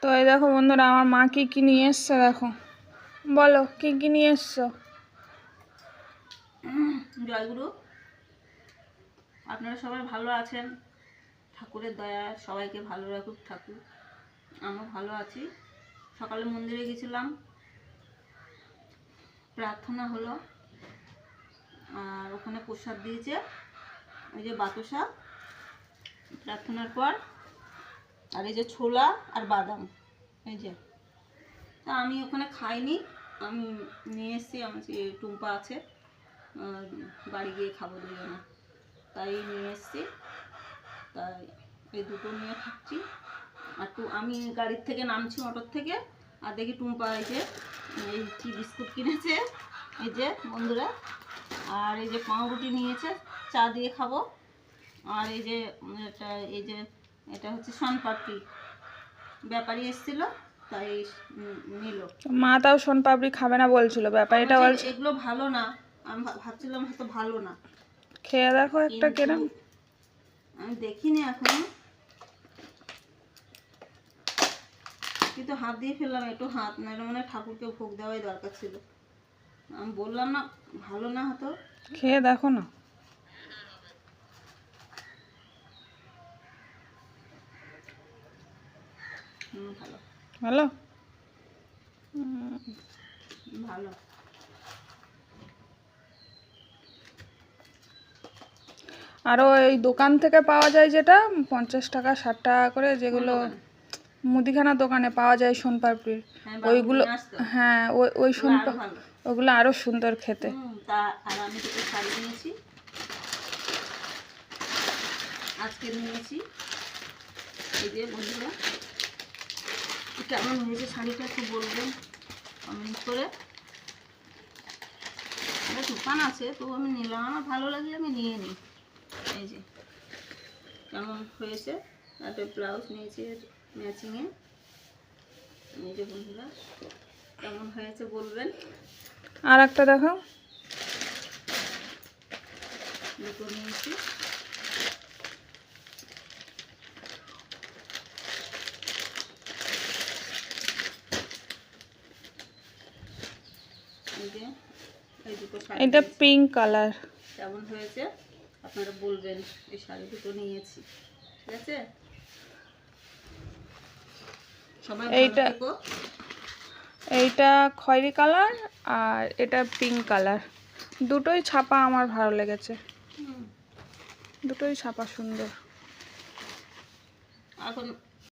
তো এই দেখো বন্ধুরা, আমার মা কি কি নিয়ে এসছে দেখো। বলো কি কি নিয়ে এসছো? জয়গুরু, আপনারা সবাই ভালো আছেন। ঠাকুরের দয়া সবাইকে ভালো রাখুক ঠাকুর। আমরা ভালো আছি। সকালে মন্দিরে গেছিলাম, প্রার্থনা হলো, আর ওখানে প্রসাদ দিয়েছে ওই যে বাতাসা প্রার্থনার পর, আর এই যে ছোলা আর বাদাম, এই যে। তা আমি ওখানে খাইনি, আমি নিয়ে এসেছি। আমার যে টুম্পা আছে, বাড়ি গিয়ে খাবো দুজনে, তাই নিয়ে এসেছি। তাই এই দুটো নিয়ে খাচ্ছি। আর আমি গাড়ির থেকে নামছি, অটোর থেকে, আর দেখি টুম্পা এই যে এই কি বিস্কুট কিনেছে, এই যে বন্ধুরা, আর এই যে পাউরুটি নিয়েছে, চা দিয়ে খাবো। আর এই যে এটা হচ্ছে শনপাপড়ি, ব্যাপারী এসেছিল তাই নিল। মা তাও শনপাপড়ি খাবে না বলছিল, ব্যাপারীটা বলছে এগুলো ভালো না। আমি ভাবছিলাম হয়তো ভালো না, খেয়ে দেখো একটা কেরম। আমি দেখিনি এখনো, কিন্তু হাত দিয়ে ফেললাম, একটু হাত নাহলে মানে ঠাকুরকে ভোগ দেওয়াই দরকার ছিল। আমি বললাম না ভালো না, হতো খেয়ে দেখো না। ভালো ভালো ভালো। আরও এই দোকান থেকে পাওয়া যায় যেটা 50 টাকা 60 টাকা করে, যেগুলো মুদিখানা দোকানে পাওয়া যায় শনপাপড়ির, ওইগুলো। হ্যাঁ, ওই ওগুলো আরও সুন্দর খেতে। আর আমি দুটো শাড়ি নিয়েছি, আজকে নিয়েছি। এই যে বন্ধুরা, কেমন হয়েছে শাড়িটা একটু বলবেন কমেন্ট করে। একটা দোকান আছে, তো আমি নিলাম, আমার ভালো লাগলে আমি নিয়ে নিই। এই যে কেমন হয়েছে, একটা ব্লাউজ নিয়েছি ম্যাচিংয়ে। এই যে বন্ধুরা, কেমন হয়েছে বলবেন। আর একটা দেখাও। দুটো নিয়েছি। এই যে এই দুটো শাড়ি, এটা পিঙ্ক কালার। কেমন হয়েছে আপনারা বলবেন। এই শাড়ি দুটো নিয়েছি, ঠিক আছে? সবাই এইটা এইটা খয়েরি কালার আর এটা পিঙ্ক কালার। দুটোই ছাপা আমার ভালো লেগেছে, দুটোই ছাপা সুন্দর। এখন